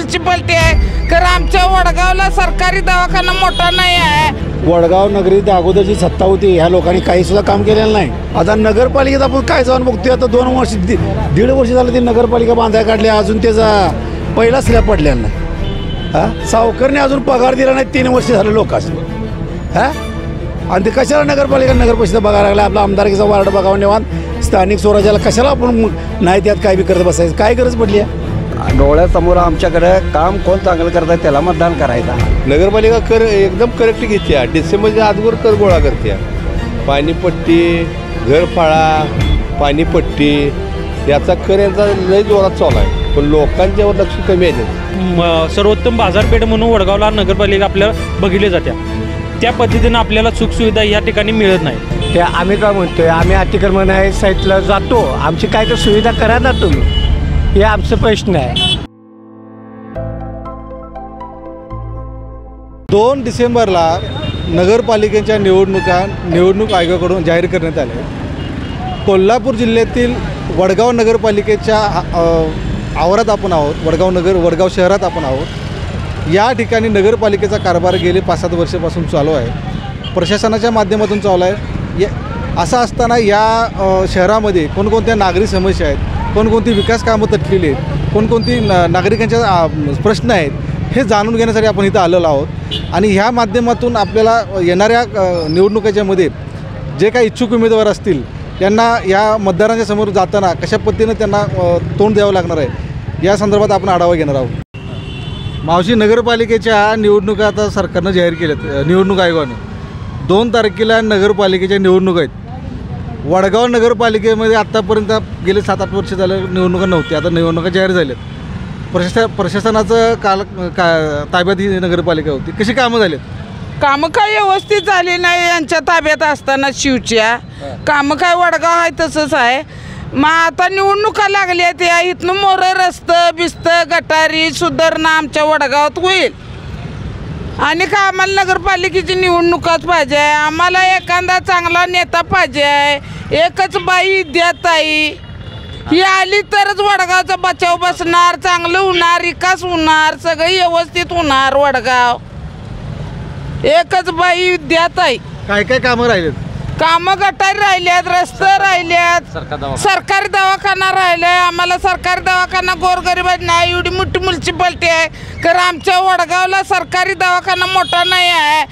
Municipality आहे, कारण आमच्या वडगावला सरकारी दवाखाना मोठा नाही आहे। वडगाव नगरीत अगोदरची सत्ता होती, ह्या लोकांनी काही सुद्धा काम केलेलं नाही। आता नगरपालिकेत आपण काय जाऊन बघतोय, आता 2 वर्ष 1.5 वर्ष झालं ती नगरपालिका बांधायला काढली, अजून त्याचा पहिला स्लॅब पडलेला नाही। हां, सावकारने अजून पगार दिला नाही, 3 वर्ष झालं लोकांचं। हां, आणि ते कशाला नगरपालिका नगर परिषद बघायला लागला, आपला आमदारकीचा वार्ड बघावं निवांत, स्थानिक स्वराज्याला कशाला आपण नाही त्यात काय बी करत बसायचं, काय गरज पडली आहे? डोळ्यासमोर आमच्याकडे काम कोण चांगलं करताय त्याला मतदान करायचं। नगरपालिका कर एकदम करेक्ट घेते, डिसेंबरच्या आजवर कर गोळा करते, पाणीपट्टी, घरफाळा, पाणीपट्टी याचा कर यांचा लय जोरात चालू आहे, पण लोकांच्यावर लक्ष कमी आहे। सर्वोत्तम बाजारपेठ म्हणून वडगावला नगरपालिका आपल्याला बघितल्या जात्या, त्या पद्धतीनं आपल्याला सुखसुविधा या ठिकाणी मिळत नाही। ते आम्ही काय म्हणतोय, आम्ही अतिक्रमण आहे साईटला जातो, आमची काय तर सुविधा करा ना तुम्ही, हे आमचा प्रश्न आहे। 2 डिसेंबरला नगरपालिकेच्या निवडणूक आयोगाकडून जाहीर करण्यात आल्या। कोल्हापूर जिल्ह्यातील वडगाव नगरपालिकेच्या आवारात आपण आहोत, वडगाव शहरात आपण आहोत। या ठिकाणी नगरपालिकेचा कारभार गेले 5-7 वर्षापासून चालू आहे, प्रशासनाच्या माध्यमातून चालू आहे। असं असताना या शहरामध्ये कोणकोणत्या नागरी समस्या आहेत, कोणकोणती विकास कामं तटलेली आहेत, कोणकोणती नागरिकांच्या प्रश्न आहेत, हे जाणून घेण्यासाठी आपण इथं आलेलो आहोत। आणि ह्या माध्यमातून आपल्याला येणाऱ्या निवडणुकीच्यामध्ये जे काही इच्छुक उमेदवार असतील त्यांना या मतदारांच्या समोर जाताना कशा पद्धतीनं त्यांना तोंड द्यावं लागणार आहे, या संदर्भात आपण आढावा घेणार आहोत। मावशी, नगरपालिकेच्या निवडणुका आता सरकारनं जाहीर केल्यात, निवडणूक आयोगाने 2 तारखेला नगरपालिकेच्या निवडणूक आहेत। वडगाव नगरपालिकेमध्ये आत्तापर्यंत गेले 7-8 वर्ष झालं निवडणुका नव्हत्या, आता निवडणुका जाहीर झाल्यात। प्रशासनाचं ताब्यात ही नगरपालिका होती, कशी कामं झालीत? कामं काय व्यवस्थित झाली नाही यांच्या ताब्यात असताना, शिवच्या कामं काय वडगाव आहे तसंच आहे। मग आता निवडणुका लागल्या, त्या इथनं मोरं रस्तं बिस्तं गटारी सुधारणा आमच्या वडगावात होईल। आणि का आम्हाला नगरपालिकेची निवडणुकाच पाहिजे आहे, आम्हाला एखादा चांगला नेता पाहिजे आहे। एकच बाई द्याताई ही आली तरच वडगावचा बचाव बसणार, चांगलं होणार, विकास होणार, सगळं व्यवस्थित होणार वडगाव। एकच बाई द्याताई। काय काय कामं राहिलेत? कामं गटारी राहिल्यात, रस्ते राहिल्यात, सरकारी दवाखाना राहिलाय। आम्हाला सरकारी दवाखाना गोरगरीबात नाही, एवढी मोठी म्युन्सिपाल्टी आहे, कारण आमच्या वडगावला सरकारी दवाखाना मोठा नाही आहे।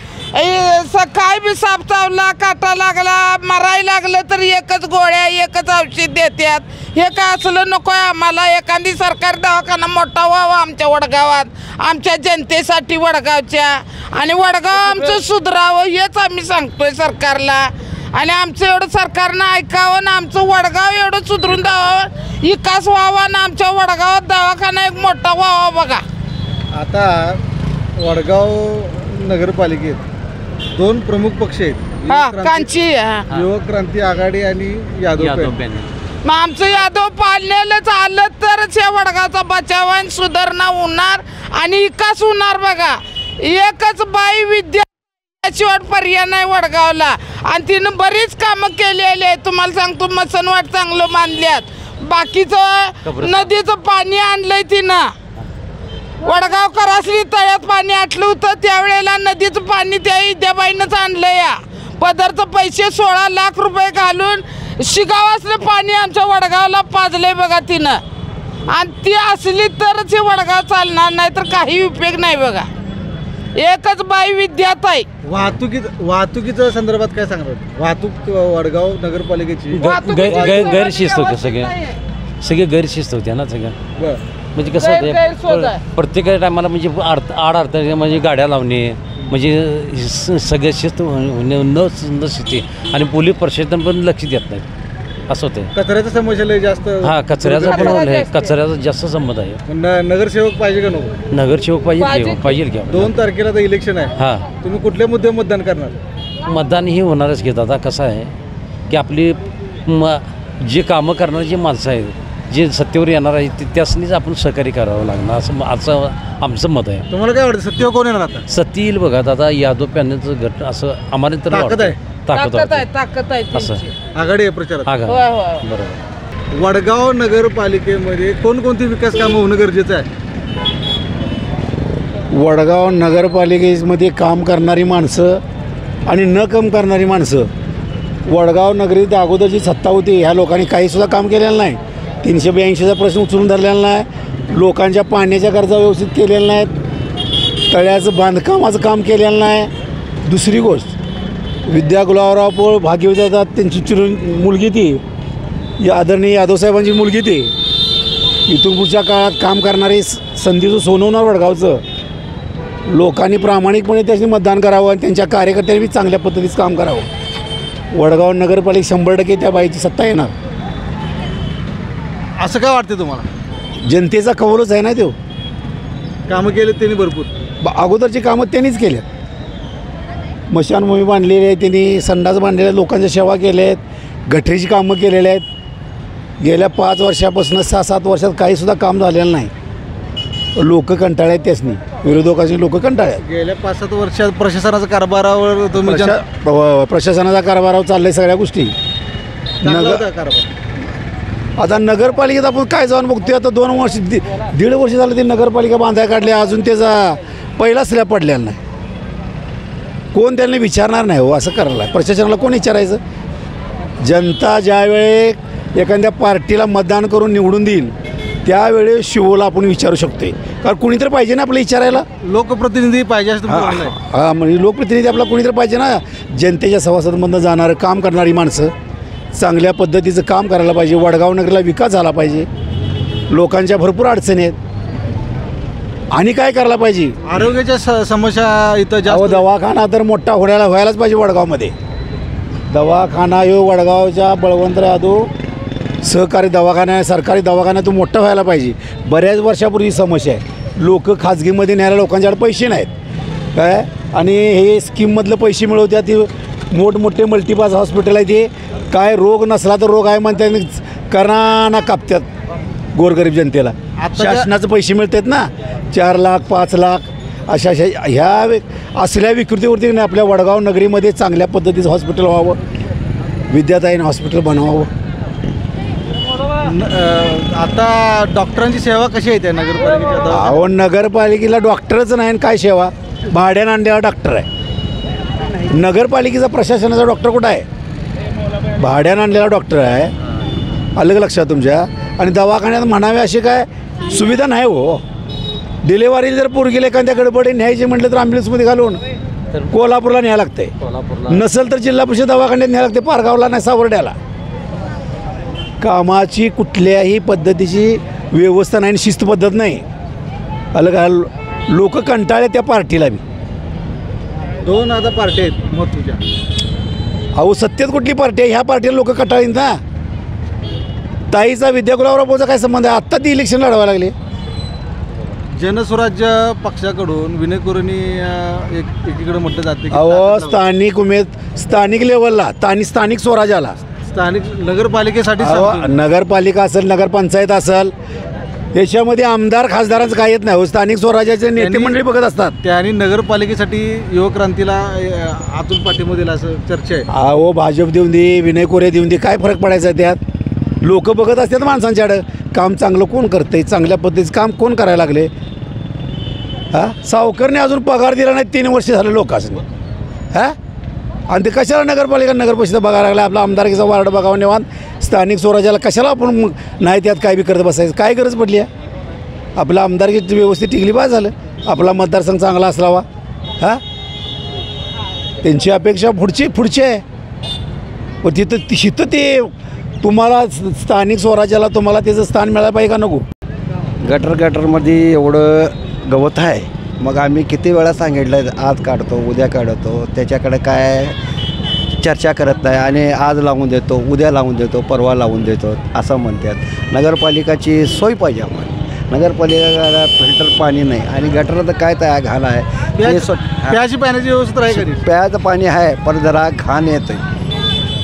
काय बी साप चावला, काटा लागला, मरायला लागलं तर एकच गोळ्या एकच औषध देतात। हे काय असलं नको आहे आम्हाला, एखादी सरकारी दवाखाना मोठा व्हावा आमच्या वडगावात, आमच्या जनतेसाठी वडगावच्या, आणि वडगाव आमचं सुधारावं हेच आम्ही सांगतोय सरकारला। आणि आमचं एवढं सरकारनं ऐकावं ना, आमचं वडगाव एवढं सुधरून द्यावं, विकास व्हावा ना, आमच्या वडगावात दवाखाना एक मोठा व्हावा बघा। आता वडगाव नगरपालिकेत 2 प्रमुख पक्ष आहेत, युवक क्रांती आघाडी आणि यादव पॅनल। मग आमचं यादव पाळलेलंच आलं तरच या वडगावचा बचाव आणि सुधारणा होणार आणि विकास होणार बघा। एकच बाई विद्या शिवाय पर्याय नाही वडगावला, आणि तिनं बरीच कामं केलेली आहेत। तुम्हाला सांगतो, मसनवाट चांगलं बांधल्यात, बाकीचं नदीचं पाणी आणलंय तिनं। वडगाव करासली तळ्यात पाणी आटलं होतं, त्यावेळेला नदीचं पाणी त्या विद्याबाईनंच आणलं। या पदरचं पैसे 16 लाख रुपये घालून शिगावासलं पाणी आमच्या वडगावला पाजलंय बघा तिनं, आणि ती असली तरच हे वडगाव चालणार, नाही तर काही उपयोग नाही बघा। एकच बाई विद्याताई। वाहतुकीच्या संदर्भात काय सांगणार? वाहतूक वडगाव नगरपालिकेची गैरशिस्त होते, सगळे गैरशिस्त होते ना सगळ्या। म्हणजे कसं होतं, प्रत्येक टायमाला म्हणजे आड म्हणजे गाड्या लावणे, म्हणजे सगळ्या शिस्त नसते, आणि पोलीस प्रशासन पण लक्ष देत नाही, असं होतं। कचऱ्याचा समस्या लय जास्त। हां, कचऱ्याचा पण कचऱ्याचा जास्त संबंध आहे। नगरसेवक पाहिजे का नको? नगरसेवक पाहिजे की। 2 तारखेला तर इलेक्शन आहे। हां, तुम्ही कुठल्या मुद्द्यावर मतदान करणार? मतदान हे होणारच घेत। आता कसं आहे की आपली जे कामं करणारी जी माणसं आहेत, जे सत्तेवर येणार आहे, त्यासनीच आपण सहकार्य करावं लागणार, असं आमचं मत आहे। तुम्हाला काय वाटतं, सत्तेवर कोण येणार आता? सत्य येईल बघा आता, यादव पॅनलचं गट असं आम्हाला तर ताकद आहे, ताकद आहे असं आघाडी आहे प्रचारात। बरोबर। वडगाव नगरपालिकेमध्ये कोणकोणती विकास कामं होणं गरजेचं आहे? वडगाव नगरपालिकेमध्ये काम करणारी माणसं आणि न काम करणारी माणसं, वडगाव नगरीत अगोदरची सत्ता होती ह्या लोकांनी काहीसुद्धा काम केलेलं नाही. 382चा प्रश्न उचलून धरलेला नाही, लोकांच्या पाण्याच्या गरजा व्यवस्थित केलेल्या नाहीत, तळ्याचं बांधकामाचं काम केलेलं नाही. दुसरी गोष्ट, विद्या गुलाबराव पोळ भाग्यविधातात त्यांची मुलगी ती आदरणीय यादवसाहेबांची मुलगी ती इथून पुढच्या काळात काम करणारी संधीचं सोनवणार वडगावचं. लोकांनी प्रामाणिकपणे त्याची मतदान करावं आणि त्यांच्या कार्यकर्त्यांनी बी चांगल्या पद्धतीचं काम करावं. वडगाव नगरपालिका 100% त्या बाईची सत्ता येणार. असं काय वाटते तुम्हाला? जनतेचा कौलच आहे ना तो. कामं केले त्यांनी भरपूर. अगोदरची कामं त्यांनीच केल्यात. स्मशानभूमी बांधलेली आहे त्यांनी, संडास बांधलेले आहेत, लोकांच्या सेवा केल्या आहेत, गटरीची कामं केलेली आहेत. गेल्या 5 वर्षापासून 6-7 वर्षात काहीसुद्धा काम झालेलं नाही. लोक कंटाळे आहेत त्यासनी, विरोधकांची लोक कंटाळे आहेत. गेल्या 5-7 वर्षात प्रशासनाच्या कारभारावर तुम्ही प्रशासनाचा कारभारावर चाललाय सगळ्या गोष्टी. आता नगरपालिकेत आपण काय जाऊन बघतोय, आता 2 वर्ष 1.5 वर्ष झालं ती नगरपालिका बांधायला काढली, अजून त्याचा पहिला स्लॅब पडलेला नाही. कोण त्यांना विचारणार नाही हो, असं करायला प्रशासनाला कोण विचारायचं? जनता ज्यावेळे एखाद्या पार्टीला मतदान करून निवडून देईल त्यावेळेस शिवोला आपण विचारू शकतो, कारण कुणीतरी पाहिजे ना आपलं विचारायला. लोकप्रतिनिधी पाहिजे असं तुम्हाला म्हणणं आहे? हां, म्हणजे लोकप्रतिनिधी आपला कुणीतरी पाहिजे ना. जनतेच्या सभासदांमधनं जाणारं काम करणारी माणसं, चांगल्या पद्धतीचं काम करायला पाहिजे. वडगाव नगरला विकास झाला पाहिजे. लोकांच्या भरपूर अडचणी आहेत आणि काय करायला पाहिजे? आरोग्याच्या समस्या इथं जास्त. दवाखाना तर मोठा व्हायलाच पाहिजे वडगावमध्ये. दवाखाना ह्यो वडगावच्या बळवंतराव यादव सहकारी दवाखाना, सरकारी दवाखाना तो मोठा व्हायला पाहिजे. बऱ्याच वर्षापूर्वी समस्या आहे, लोक खाजगीमध्ये न्यायला लोकांच्याकडे पैसे नाहीत काय, आणि हे स्कीममधलं पैसे मिळवतात. ती मोठमोठे मल्टीपास हॉस्पिटल आहे, ते काय रोग नसला तर रोग आहे म्हणतात, कर्णाना कापतात गोरगरीब जनतेला. शासनाचे पैसे मिळतात ना, 4 लाख 5 लाख अशा ह्या असल्या विकृतीवरती आपल्या वडगाव नगरीमध्ये चांगल्या पद्धतीचं हॉस्पिटल व्हावं, विद्याताईन हॉस्पिटल बनवावं. आता डॉक्टरांची सेवा कशी आहे त्या नगरपालिकेच्या? अहो, नगरपालिकेला डॉक्टरच नाही, काय सेवा? भाड्यानं आणलेला डॉक्टर आहे. नगरपालिकेचा प्रशासनाचा डॉक्टर कुठं आहे? भाड्यानं आणलेला डॉक्टर आहे. अलग लक्षात तुमच्या. आणि दवाखान्यात म्हणावे अशी काय सुविधा नाही हो. डिलेवरी जर पोरगीला एखाद्या गडबडी न्यायची म्हटलं तर ॲम्ब्युलन्समध्ये घालून कोल्हापूरला न्यायला लागते, नसेल तर जिल्हा परिषद दवाखान्यात न्यायला लागते, पारगावला नाही सावर्ड्याला. कामाची कुठल्याही पद्धतीची व्यवस्था नाही, शिस्त पद्धत नाही. अलग लोक कंटाळे त्या पार्टीला बी. 2 आता पार्टी आहेत महत्त्वाच्या. अहो, सत्तेत कुठली पार्टी आहे? ह्या पार्टीला लोक कंटाळीत ना. ताईचा विद्या गुलाबरावचा काय संबंध आहे? आत्ता ती इलेक्शन लढवायला लागली. जनस्वराज्य पक्षाकडून विनय कोरेंनी एकीकडे म्हटलं जाते. अहो, स्थानिक लेवलला स्थानिक स्वराज्याला, स्थानिक नगरपालिकेसाठी नगरपालिका असेल, नगरपंचायत असेल, याच्यामध्ये आमदार खासदारांचं काय येत नाही. स्थानिक स्वराज्याचे नेते मंडळी बघत असतात. त्यांनी नगरपालिकेसाठी युवक क्रांतीला आतून पाठिंबा दिला असं चर्चा आहे. अहो, भाजप देऊन दे, विनय कोरे देऊन दे, काय फरक पडायचा त्यात? लोक बघत असतात माणसांच्याकडं. काम चांगलं कोण करतंय, चांगल्या पद्धतीचं काम कोण करायला लागले? हां, सावकारने अजून पगार दिला नाही 3 वर्ष झालं लोकांनी. हां, आणि ते कशाला नगर परिषद बघायला लागला? आपला आमदारकीचा वार्ड बघावा निवांत. स्थानिक स्वराज्याला कशाला आपण नाही त्यात काय बी करत बसायचं? काय गरज पडली आहे? आपला आमदारकी व्यवस्थित टिकली पाहिजे झालं, आपला मतदारसंघ चांगला असावा. हां, त्यांची अपेक्षा पुढची आहे. पण तिथं ते तुम्हाला स्थानिक स्वराज्याला तुम्हाला त्याचं स्थान मिळायला पाहिजे का नको? गटरमध्ये एवढं गवत आहे, मग आम्ही किती वेळा सांगितलं आज काढतो उद्या काढतो, त्याच्याकडे काय चर्चा करत नाही आणि आज लावून देतो, उद्या लावून देतो, परवा लावून देतो असं म्हणतात. नगरपालिकाची सोय पाहिजे आम्हाला. नगरपालिकेला फिल्टर पाणी नाही आणि गटर तर काय त्या घाण आहे. प्यायची पाण्याची व्यवस्था आहे कधी? प्यायचं पाणी आहे पण जरा घाण येतं आहे,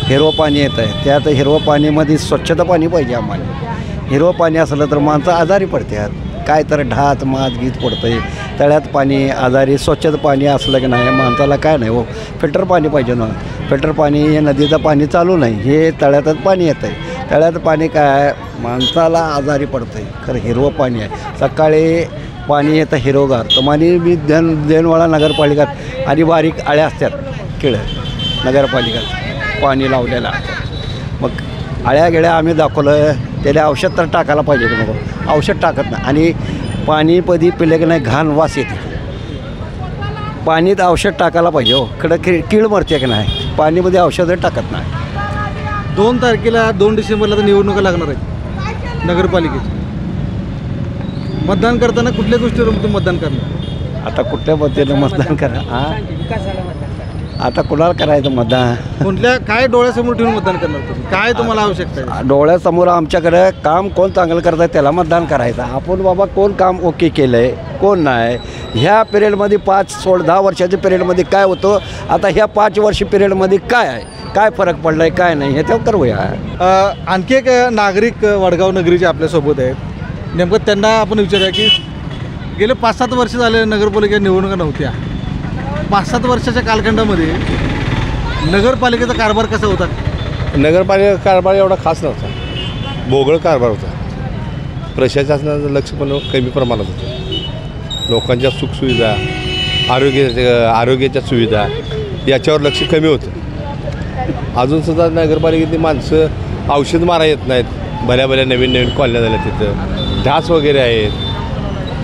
हिरवं पाणी येतं आहे. त्यात हिरवं पाणीमध्ये स्वच्छता पाणी पाहिजे आम्हाला. हिरवं पाणी असलं तर माणसं आजारी पडतात, काय तर ढात मात गीत पडतं आहे. तळ्यात पाणी आजारी, स्वच्छता पाणी असलं की नाही माणसाला काय नाही हो. फिल्टर पाणी पाहिजे ना. फिल्टर पाणी हे नदीचं पाणी चालू नाही, हे तळ्यातच पाणी येतं आहे. तळ्यात पाणी काय माणसाला आजारी पडतं आहे. खरं हिरवं पाणी आहे. सकाळी पाणी येतं हिरोगार तर पाणी मी देनवाडा नगरपालिकात आणि बारीक आळ्या असतात किळं नगरपालिकात पाणी लावलेला. मग आळ्या गेळ्या आम्ही दाखवलं त्याला औषध तर टाकायला पाहिजे की नको, औषध टाकत नाही आणि पाणी कधी पिले की नाही घाण वास येते. पाणीत औषध टाकायला पाहिजे हो, कडं कीड मरते की नाही, पाणीमध्ये औषधं टाकत नाही. 2 तारखेला 2 डिसेंबरला तर निवडणुका लागणार आहेत नगरपालिकेची. मतदान करताना कुठल्या गोष्टीवर तुम्ही मतदान करणार? आता कुठल्या पद्धतीनं मतदान करा आता कुणाला करायचं मतदान? कोणत्या काय डोळ्यासमोर ठेवून मतदान करणार तुम्ही? काय तुम्हाला आवश्यकता आहे? डोळ्यासमोर आमच्याकडे काम कोण चांगलं करत आहे त्याला मतदान करायचं. आपण बाबा कोण काम ओके केलं आहे कोण नाही, ह्या पिरियडमध्ये 10 वर्षाच्या पिरियडमध्ये काय होतं, आता ह्या 5 वर्ष पिरियडमध्ये काय आहे, काय फरक पडला आहे काय नाही हे तेव्हा करूया. आणखी एक नागरिक वडगाव नगरीचे आपल्यासोबत आहेत. नेमकं त्यांना आपण विचारूया की गेले 5-7 वर्ष झाले नगरपालिका निवडणुका नव्हत्या. 5-7 वर्षाच्या कालखंडामध्ये नगरपालिकेचा कारभार कसा होता? नगरपालिका कारभार एवढा खास नव्हता, बोगळ कारभार होता. प्रशासनाचं लक्ष पण कमी प्रमाणात होतं. लोकांच्या सुखसुविधा आरोग्याच्या सुविधा याच्यावर लक्ष कमी होतं. अजूनसुद्धा नगरपालिकेतली माणसं औषध मारा येत नाहीत. भल्या नवीन कॉलन्या झाल्या तिथं ढास वगैरे आहेत.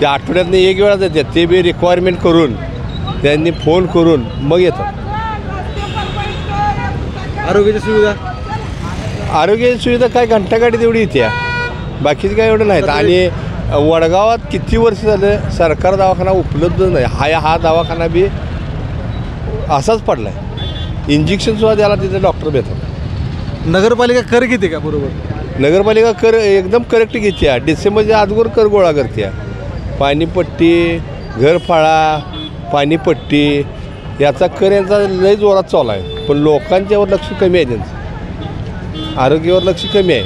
त्या आठवड्यातनं एक वेळाच येतात, ते बी रिक्वायरमेंट करून त्यांनी फोन करून मग येतात. आरोग्याची सुविधा काय घंटागाडी तेवढी येते, बाकीचं काय एवढं नाहीत. आणि वडगावात किती वर्ष झालं सरकार दवाखाना उपलब्ध नाही. हा दवाखाना बी असाच पडला आहे. इंजेक्शनसुद्धा त्याला तिथे डॉक्टर भेटतात. नगरपालिका कर घेते का? बरोबर, नगरपालिका कर एकदम करेक्ट घेते. डिसेंबरच्या अगोदर कर गोळा करते. पाणीपट्टी घरफाळा पाणीपट्टी याचा कर यांचा लय जोरात चालू आहे. पण लोकांच्यावर लक्ष कमी आहे, त्यांचं आरोग्यावर लक्ष कमी आहे.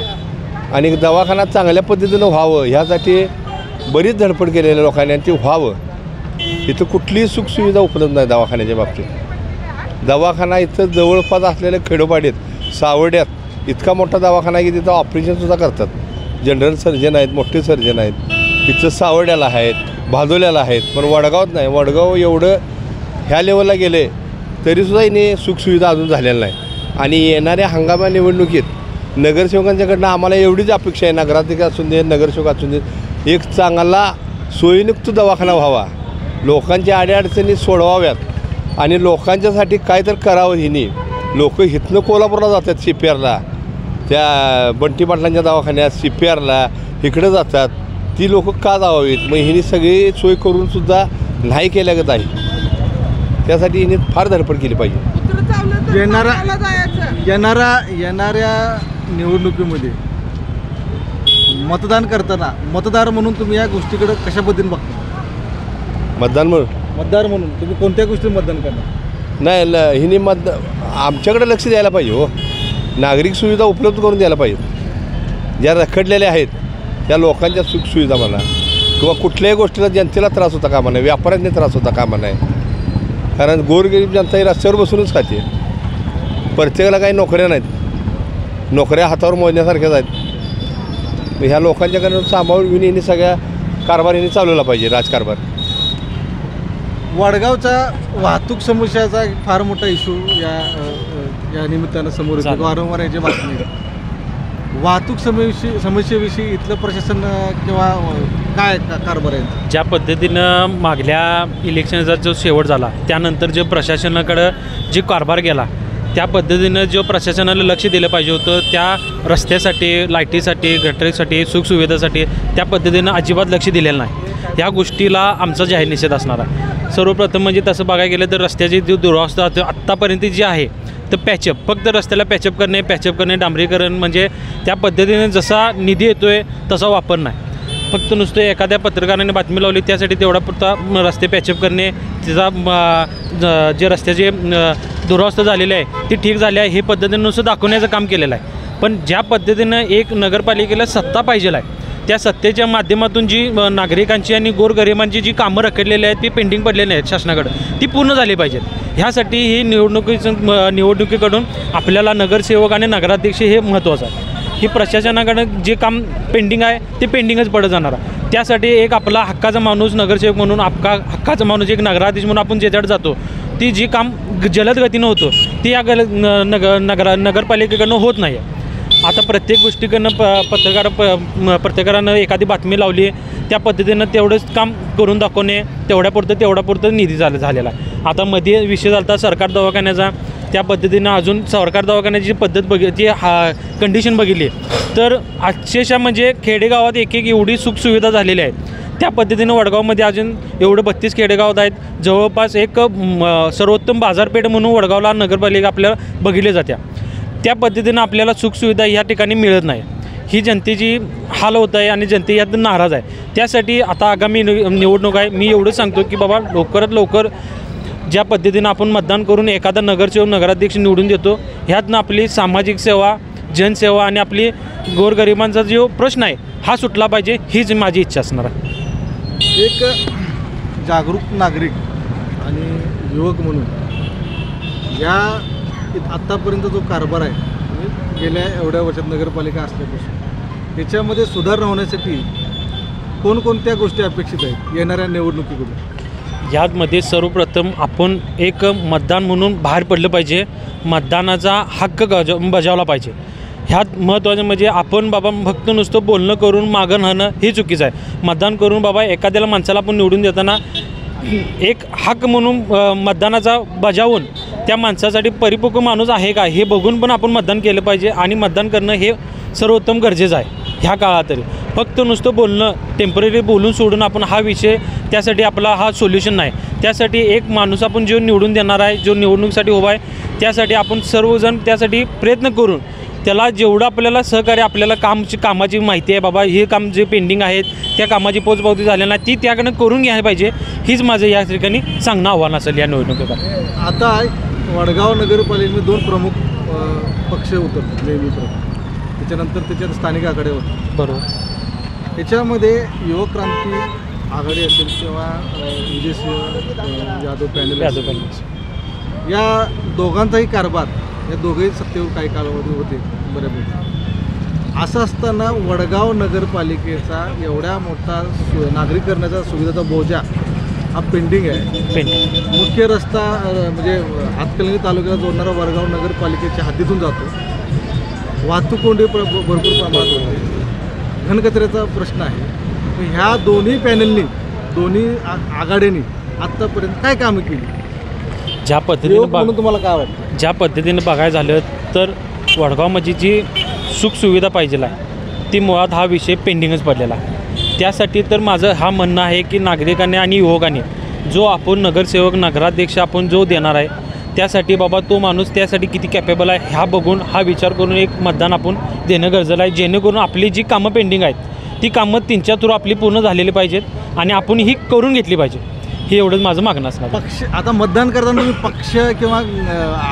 आणि दवाखाना चांगल्या पद्धतीनं व्हावं ह्यासाठी बरीच धडपड केलेल्या लोकांनी आणि ते व्हावं. इथं कुठलीही सुखसुविधा उपलब्ध नाही दवाखान्याच्या बाबतीत. दवाखाना इथं जवळपास असलेल्या खेडोपाडीत सावर्ड्यात इतका मोठा दवाखाना आहे की तिथं ऑपरेशनसुद्धा करतात. जनरल सर्जन आहेत, मोठे सर्जन आहेत. तिथं सावर्ड्याला आहेत, भादोल्याला आहेत, पण वडगावात नाही. वडगाव एवढं ह्या लेवलला गेले तरीसुद्धा इने सुखसुविधा अजून झालेल्या नाही. आणि येणाऱ्या हंगामा निवडणुकीत नगरसेवकांच्याकडनं आम्हाला एवढीच अपेक्षा आहे, नगराध्यक्ष असून दे नगरसेवक असून दे, एक चांगला सोयीयुक्त दवाखाना व्हावा, लोकांच्या अडीअडचणी सोडवाव्यात आणि लोकांच्यासाठी काय तर करावं. हिनी लोक इथनं कोल्हापूरला जातात, CPRला, त्या बंटी पाटलांच्या दवाखान्यात CPRला इकडं जातात. ती लोक का जावावीत? मग हिने सगळी सोय करूनसुद्धा नाही केल्यागत आहे. त्यासाठी हिने फार धडपड केली पाहिजे. येणाऱ्या निवडणुकीमध्ये मतदान करताना मतदार म्हणून तुम्ही या गोष्टीकडे कशा पद्धतीने बघता? मतदार म्हणून तुम्ही कोणत्या गोष्टी मतदान करणार? नाही हिने आमच्याकडे लक्ष द्यायला पाहिजे हो. नागरिक सुविधा उपलब्ध करून द्यायला पाहिजे. ज्या रखडलेल्या आहेत त्या लोकांच्या सुखसुविधा म्हणा किंवा कुठल्याही गोष्टीला जनतेला त्रास होता कामा नाही, व्यापाऱ्यांनी त्रास होता कामा नाही. कारण गोरगरीब जनता ही रस्त्यावर बसूनच खाते. प्रत्येकाला काही नोकऱ्या नाहीत, नोकऱ्या हातावर मोजण्यासारख्याच आहेत. ह्या लोकांच्याकडून सामावून घेऊन यांनी सगळ्या कारभार यांनी चालवला पाहिजे, राजकारभार. वडगावचा वाहतूक समस्याचा फार मोठा इश्यू या निमित्तानं समोर येतो. वारंवार याची बातमी. वाहतूक समस्येविषयी इथलं प्रशासन किंवा काय कारभार आहे? ज्या पद्धतीनं मागल्या इलेक्शनचा जो शेवट झाला त्यानंतर जे प्रशासनाकडं जे कारभार गेला त्या पद्धतीनं जो प्रशासनाला लक्ष दिलं पाहिजे होतं, त्या रस्त्यासाठी, लाईटीसाठी, गटरीसाठी, सुखसुविधासाठी त्या पद्धतीनं अजिबात लक्ष दिलेलं नाही. या गोष्टीला आमचा जाहीर निषेध असणार आहे. सर्वप्रथम म्हणजे तसं बघायला गेलं तर रस्त्याची जी दुरावस्था आत्तापर्यंत जी आहे तर पॅचअप, फक्त रस्त्याला पॅचअप करणे, डांबरीकरण, म्हणजे त्या पद्धतीने जसा निधी येतो आहे तसा वापर नाही. फक्त नुसतं एखाद्या पत्रकाराने बातमी लावली त्यासाठी तेवढा पुरता रस्ते पॅचअप करणे, तिचा जे रस्त्याचे दुरावस्था झालेली आहे ती ठीक झाली आहे हे पद्धतीनं नुसतं दाखवण्याचं काम केलेलं आहे. पण ज्या पद्धतीनं एक नगरपालिकेला सत्ता पाहिजे आहे त्या सत्तेच्या माध्यमातून जी नागरिकांची आणि गोरगरिबांची जी कामं रखडलेली आहेत ती पेंडिंग पडलेली आहेत शासनाकडं, ती पूर्ण झाली पाहिजेत. ह्यासाठी ही निवडणुकीकडून आपल्याला नगरसेवक आणि नगराध्यक्ष हे महत्त्वाचं आहे. ही प्रशासनाकडं जे काम पेंडिंग आहे ते पेंडिंगच पडत जाणार आहे. त्यासाठी एक आपला हक्काचा माणूस नगरसेवक म्हणून हक्काचा माणूस एक नगराधीश म्हणून आपण ज्याच्याकडे जातो ती जी काम जलद गतीनं होतं ती या नगरपालिकेकडनं होत नाही आहे. आता प्रत्येक गोष्टीकडनं पत्रकारानं एखादी बातमी लावली त्या पद्धतीनं तेवढंच काम करून दाखवणे तेवढ्यापुरतं निधी झालेला आहे. आता मध्ये विषय झाला होता सरकार दवाखान्याचा, त्या पद्धतीनं अजून सरकार दवाखान्याची पद्धत जी कंडिशन बघितली तर अक्षरशः म्हणजे खेडेगावात एक एवढी सुखसुविधा झालेल्या आहेत. त्या पद्धतीनं वडगावमध्ये अजून एवढं 32 खेडेगावात आहेत. जवळपास एक सर्वोत्तम बाजारपेठ म्हणून वडगावला नगरपालिका आपल्याला बघितल्या जात्या. त्या पद्धतीनं आपल्याला सुखसुविधा ह्या ठिकाणी मिळत नाही. ही जनतेची हाल होत आहे आणि जनते यात नाराज आहे. त्यासाठी आता आगामी निवडणूक आहे. मी एवढं सांगतो की बाबा लवकरात लवकर ज्या पद्धतीनं आपण मतदान करून एखादा नगरसेवक नगराध्यक्ष निवडून देतो ह्यातनं आपली सामाजिक सेवा जनसेवा आणि आपली गोरगरिबांचा जो प्रश्न आहे हा सुटला पाहिजे हीच माझी इच्छा असणार आहे. एक जागरूक नागरिक आणि युवक म्हणून या आत्तापर्यंत जो कारभार आहे म्हणजे गेल्या एवढ्या वर्षात नगरपालिका असल्यापासून त्याच्यामध्ये सुधारणा होण्यासाठी कोणकोणत्या गोष्टी अपेक्षित आहेत येणाऱ्या निवडणुकीकडून? यामध्ये सर्वप्रथम आपण एक मतदान म्हणून बाहेर पडलं पाहिजे. मतदानाचा हक्क बजावला पाहिजे. ह्यात महत्त्वाचं म्हणजे आपण बाबा फक्त नुसतं बोलणं करून मागं राहणं हे चुकीचं आहे. मतदान करून बाबा एखाद्याला माणसाला आपण निवडून देताना एक हक्क म्हणून मतदानाचा बजावून त्या माणसासाठी परिपक्व माणूस आहे का हे बघून पण आपण मतदान केलं पाहिजे. आणि मतदान करणं हे सर्वोत्तम गरजेचं आहे ह्या काळात. तरी फक्त नुसतं बोलणं टेम्पररी बोलून सोडून आपण हा विषय त्यासाठी आपला हा सोल्युशन नाही. त्यासाठी एक माणूस आपण जो निवडून देणार आहे जो निवडणुकीसाठी उभा आहे त्यासाठी आपण सर्वजण त्यासाठी प्रयत्न करून त्याला जेवढं आपल्याला सहकार्य आपल्याला कामाची माहिती आहे बाबा हे काम जे पेंडिंग आहेत त्या कामाची पोचपावती झाली नाही ती त्याकडनं करून घ्यायला पाहिजे. हीच माझं या ठिकाणी सांगणं आव्हान असेल या निवडणुकीत. आता वडगाव नगरपालिकेमध्ये 2 प्रमुख पक्ष उतरतात नेहमीप्रमाणे, त्याच्यानंतर त्याच्यात स्थानिक आघाडी होतात. बरोबर. त्याच्यामध्ये युवक क्रांती आघाडी असेल किंवा यादव पॅनल या दोघांचाही कारभार या दोघंही सत्तेवर काही कालावधी होते बऱ्यापैकी. असं असताना वडगाव नगरपालिकेचा एवढ्या मोठा नागरीकरणाचा सुविधाचा बोजा हा पेंडिंग आहे. मुख्य रस्ता म्हणजे हातकणंगले तालुक्याला जोडणारा वडगाव नगरपालिकेच्या हद्दीतून जातो. वाहतूक कोंडी भरपूर प्रमाणात होते. घनकचऱ्याचा प्रश्न आहे. ह्या दोन्ही पॅनलनी दोन्ही आघाड्यांनी आत्तापर्यंत काय कामं केली? ज्या पद्धतीनं तुम्हाला काय वाटतं? ज्या पद्धतीनं बघायला झालं तर वडगावमध्ये जी सुखसुविधा पाहिजे आहे ती मुळात हा विषय पेंडिंगच पडलेला आहे. त्यासाठी तर माझं हा म्हणणं आहे की नागरिकांनी आणि युवकांनी जो आपण नगरसेवक नगराध्यक्ष आपण जो देणार आहे त्यासाठी बाबा तो माणूस त्यासाठी किती कॅपेबल आहे ह्या बघून हा विचार करून एक मतदान आपण देणं गरजेचं आहे. जेणेकरून आपली जी कामं पेंडिंग आहेत ती कामं त्यांच्या थ्रू आपली पूर्ण झालेली पाहिजेत आणि आपण ही करून घेतली पाहिजे. हे एवढंच माझं मागणं असणार. पक्ष आता मतदान करताना तुम्ही पक्ष किंवा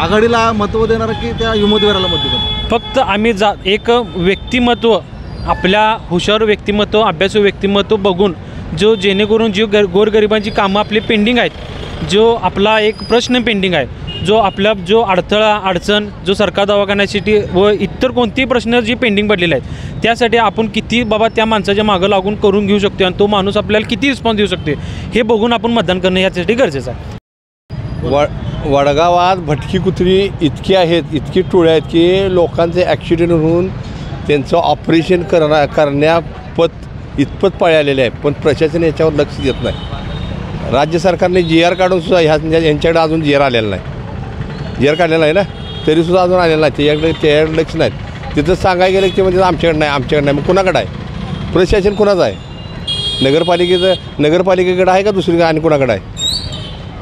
आघाडीला महत्त्व देणार की त्या उमेदवाराला मत देणार? फक्त आम्ही एक व्यक्तिमत्व आपल्या हुशार व्यक्तिमत्व अभ्यासू व्यक्तिमत्व बघून जो जेणेकरून गोरगरिबांची कामं आपली पेंडिंग आहेत जो आपला एक प्रश्न पेंडिंग आहे जो आपला जो अडचण जो सरकार दवाखान्यासाठी व इतर कोणतेही प्रश्न जी पेंडिंग पडलेले आहेत त्यासाठी आपण किती बाबा त्या माणसाच्या मागं लागून करून घेऊ शकतो आणि तो माणूस आपल्याला किती रिस्पॉन्स देऊ शकते हे बघून आपण मतदान करणं यासाठी गरजेचं आहे. वडगावात भटकी कुत्री इतकी आहेत इतकी टोळ्या आहेत की लोकांचे ॲक्सिडेंट होऊन त्यांचं ऑपरेशन करण्यापत इतपत पळालेले आहे. पण प्रशासन याच्यावर लक्ष देत नाही. राज्य सरकारने GR काढून सुद्धा यांच्याकडे अजून GR आलेला नाही. GR काढलेला आहे ना तरीसुद्धा अजून आलेला नाही. त्याच्याकडे लक्ष नाही. तिथं सांगायला गेलं की म्हणजे आमच्याकडे नाही मग कुणाकडे आहे? प्रशासन कुणाचं आहे? नगरपालिकेकडे आहे का दुसरी आणि कुणाकडे आहे?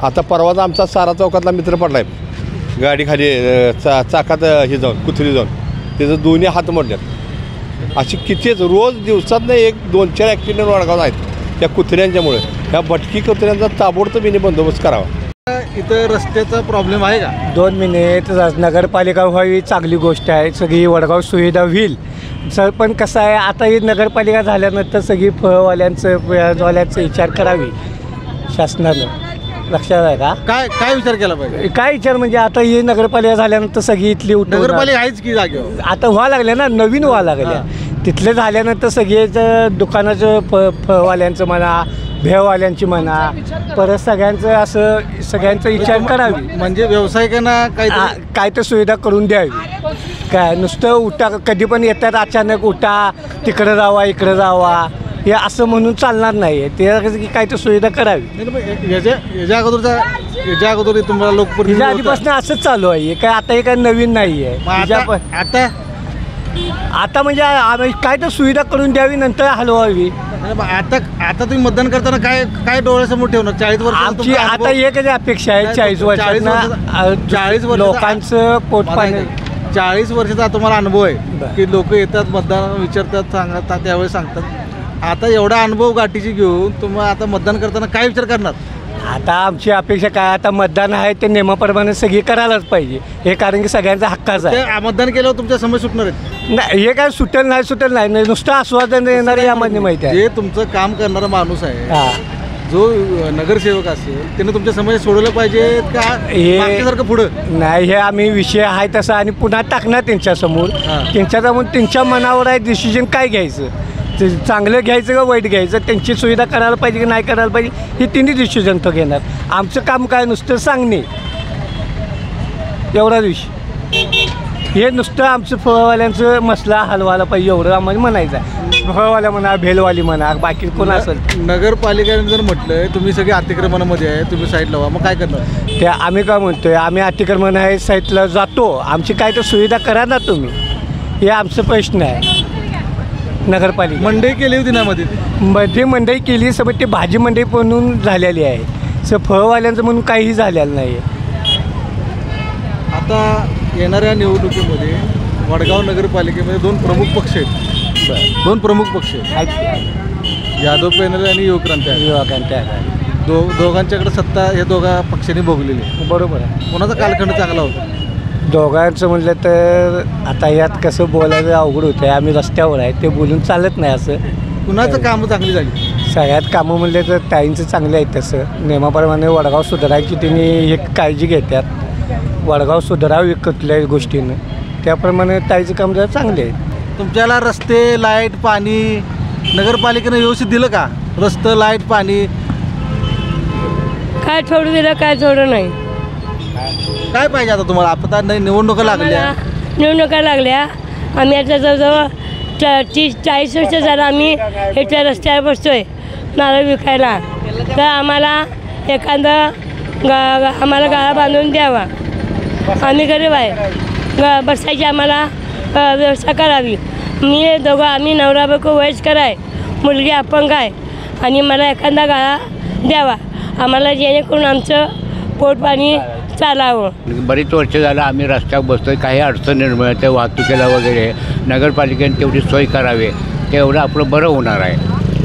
आता परवाचा आमचा सारा चौकातला मित्र पडला आहे गाडी खाली चाकात हे जाऊन कुत्री जाऊन त्याचं दोन्ही हात मोडल्यात. अशी कितीच रोज दिवसात 1-2-4 ॲक्सिडेंट वडगावात आहेत त्या कुत्र्यांच्यामुळे. ह्या भटकी कुत्र्यांचा ताबडतोबीने बंदोबस्त करावा. इथं रस्त्याचा प्रॉब्लेम आहे का? 2 मिनिट नगरपालिका व्हावी चांगली गोष्ट आहे. सगळी वडगाव सुविधा होईल पण कसं आहे आता ही नगरपालिका झाल्यानंतर सगळी फळवाल्यांचं विचार करावी शासनानं. लक्षात आहे का? काय विचार केला पाहिजे? काय विचार म्हणजे आता ही नगरपालिका झाल्यानंतर सगळी इथली नगरपालिका आहेच की जागेवर आता व्हायला लागल्या ना नवीन व्हायला लागल्या तिथलं झाल्यानंतर सगळेच दुकानाचं फळवाल्यांचं म्हणा, भेळवाल्यांची म्हणा, परत सगळ्यांचं असं सगळ्यांचा विचार करावी. म्हणजे व्यावसायिकांना काय तर सुविधा करून द्यावी. काय नुसतं उठा कधी पण येतात अचानक उठा तिकडं जावा इकडं जावा हे असं म्हणून चालणार नाही. ते काय तर सुविधा करावी. याच्या अगोदर तुम्हाला लोकप्रतिनिधी आधीपासून असंच चालू आहे. काय आता हे काय नवीन नाही आहे. आता म्हणजे काय तर सुविधा करून द्यावी नंतर हलवावी. आता तुम्ही मतदान करताना काय डोळ्यासमोर ठेवणार? 40 वर्ष आमची आता एकच अपेक्षा आहे 40 वर्ष लोकांचं पोट पाणी. 40 वर्षाचा तुम्हाला अनुभव आहे की लोक येतात मतदान विचारतात सांगतात त्यावेळेस सांगतात. आता एवढा अनुभव गाठीची घेऊन तुम्ही आता मतदान करताना काय विचार करणार? आता आमची अपेक्षा काय आता मतदान आहे ते नियमाप्रमाणे सगळी करायलाच पाहिजे. हे कारण की सगळ्यांचा हक्काच आहे. मतदान केल्यावर तुमच्या समस्या सुटणार आहेत? नाही हे काय सुटेल नाही नुसतं आश्वासन देणार यामध्ये माहिती आहे. जे तुमचं काम करणारा माणूस आहे जो नगरसेवक असेल त्याने तुमच्या समस्या सोडवल्या पाहिजेत का सारखं पुढं? नाही हे आम्ही विषय आहे तसा आणि पुन्हा टाकणार त्यांच्यासमोर. त्यांच्यासमोर त्यांच्या मनावर आहे डिसिजन काय घ्यायचं, चांगलं घ्यायचं का वाईट घ्यायचं, त्यांची सुविधा करायला पाहिजे की नाही करायला पाहिजे हे तिन्ही डिसिजन तो घेणार. आमचं काम काय नुसतं सांगणे एवढा विषय. हे नुसतं आमचं फळवाल्यांचं मसला हलवायला पाहिजे एवढं आम्हाला म्हणायचं आहे. फळवाल्या म्हणा भेलवाली म्हणा बाकी कोण असेल. नगरपालिकेने जर म्हटलं तुम्ही सगळे अतिक्रमणामध्ये आहे तुम्ही साईड लावा मग काय करणार? ते आम्ही काय म्हणतोय आम्ही अतिक्रमण आहे साईडला जातो. आमची काय तर सुविधा करा ना तुम्ही. हे आमचं प्रश्न आहे. नगरपालिका मंडई केली होती ना मध्ये मंडई केली समज ते भाजी मंडई म्हणून झालेली आहे. फळवाल्यांचं म्हणून काहीही झालेलं नाही. आता येणाऱ्या निवडणुकीमध्ये वडगाव नगरपालिकेमध्ये दोन प्रमुख पक्ष आहेत. यादव पॅनल आणि युवक्रांती. दोघांच्याकडे सत्ता हे दोघा पक्षांनी भोगलेली आहे. बरोबर आहे. कोणाचा कालखंड चांगला होता? दोघांचं म्हटलं तर आता यात कसं बोलायचं अवघड होतं आहे. आम्ही रस्त्यावर आहे ते बोलून चालत नाही. असं कुणाचं कामं चांगली झाली? सगळ्यात कामं म्हणले तर ताईंचं चांगलं आहे. तसं नियमाप्रमाणे वडगाव सुधारायची त्यांनी एक काळजी घेतात. वडगाव सुधारावी कुठल्याही गोष्टीनं त्याप्रमाणे ताईचं काम जरा चांगले आहे. तुमच्याला रस्ते लाईट पाणी नगरपालिकेनं व्यवस्थित दिलं का? रस्ते लाईट पाणी काय थोडं दिलं काय थोडं नाही. काय पाहिजे आता तुम्हाला? आता निवडणुका लागल्या. आम्ही आता जवळजवळ 30-40 वर्ष झालं आम्ही इथल्या रस्त्यावर बसतोय नारळ विकायला. तर आम्हाला एखादं आम्हाला गाळा बांधून द्यावा. आम्ही गरीब आहे. बसायची आम्हाला व्यवस्था करावी. आम्ही नवरा बायको वयस्कर आहे. मुलगी अपंग आहे आणि मला एखादा गाळा द्यावा आम्हाला जेणेकरून आमचं पोट पाणी चालावं. बरीच वर्ष झालं आम्ही रस्त्यावर बसतोय. काही अडचण निर्माण होते वाहतुकीला वगैरे. नगरपालिकेने तेवढी सोय करावी तेवढं आपलं बरं होणार आहे.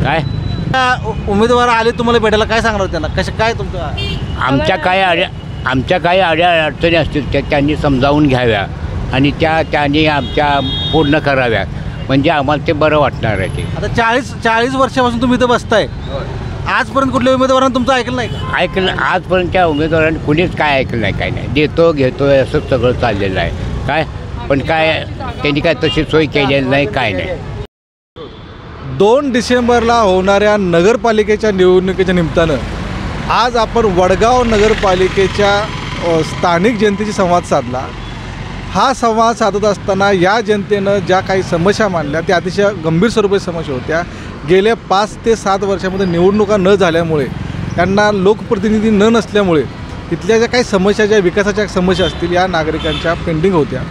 काय उमेदवार आले तुम्हाला भेटायला काय सांगणार त्यांना? कसं काय तुमचं? आमच्या काही अड्या अडचणी असतील त्या त्यांनी समजावून घ्याव्या आणि त्यांनी आमच्या पूर्ण कराव्या म्हणजे आम्हाला ते बरं वाटणार आहे. ते आता 40 वर्षापासून तुम्ही इथं बसताय. आजपर्यंत कुठल्या उमेदवारांनी तुमचं ऐकलं नाही का? ऐकलं आजपर्यंतच्या उमेदवारांनी कुणीच काय ऐकलं नाही. काय नाही देतो घेतो असं सगळं चाललेलं आहे. काय पण काय त्यांनी काय तशी सोय केलेली नाही काय नाही. 2 डिसेंबरला होणाऱ्या नगरपालिकेच्या निवडणुकीच्या निमित्तानं आज आपण वडगाव नगरपालिकेच्या स्थानिक जनतेशी संवाद साधला. हा संवाद साधत असताना या जनतेनं ज्या काही समस्या मांडल्या त्या अतिशय गंभीर स्वरूपाच्या समस्या होत्या. गेल्या 5 ते 7 वर्षामध्ये निवडणुका न झाल्यामुळे त्यांना लोकप्रतिनिधी नसल्यामुळे इथल्या ज्या काही समस्या ज्या विकासाच्या समस्या असतील या नागरिकांच्या पेंडिंग होत्या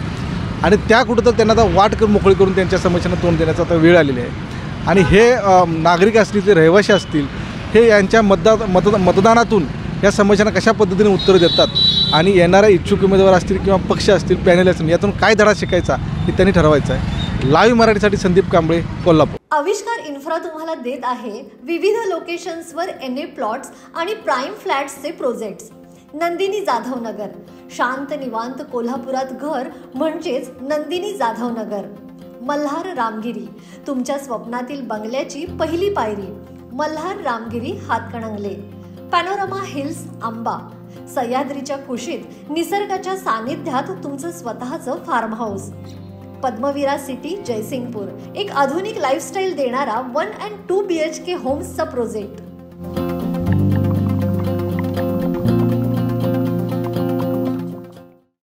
आणि त्या कुठं तर त्यांना आता वाट मोकळी करून त्यांच्या समस्यांना तोंड देण्याचा आता वेळ आलेली आहे. आणि हे नागरिक असतील ते रहिवासी असतील हे यांच्या मतदानातून या समस्यांना कशा पद्धतीने उत्तरं देतात आणि येणाऱ्या इच्छुक उमेदवार असतील किंवा पक्ष असतील पॅनल असतील यातून काय धडा शिकायचा हे त्यांनी ठरवायचं आहे. लाईव्ह मराठीसाठी संदीप कांबळे कोल्हापूर. आविष्कार इन्फ्रा तुम्हाला देत आहे विविध लोकेशन्सवर NA प्लॉट्स आणि प्राईम फ्लॅट्सचे प्रोजेक्ट्स. नंदिनी जाधव नगर, शांत निवांत कोल्हापुरात घर म्हणजेच नंदिनी जाधव नगर. मल्हार रामगिरी, तुमच्या स्वप्नातील बंगल्याची पहिली पायरी. मल्हार रामगिरी हातकणंगले. पॅनोरमा हिल्स आंबा, सह्याद्रीच्या कुशीत निसर्गाच्या सानिध्यात तुमचं स्वतःचं farm house. Padmavira city Jaysingpur, एक आधुनिक लाईफस्टाईल देणारा 1 and 2 BHK होम्सचा प्रोजेक्ट.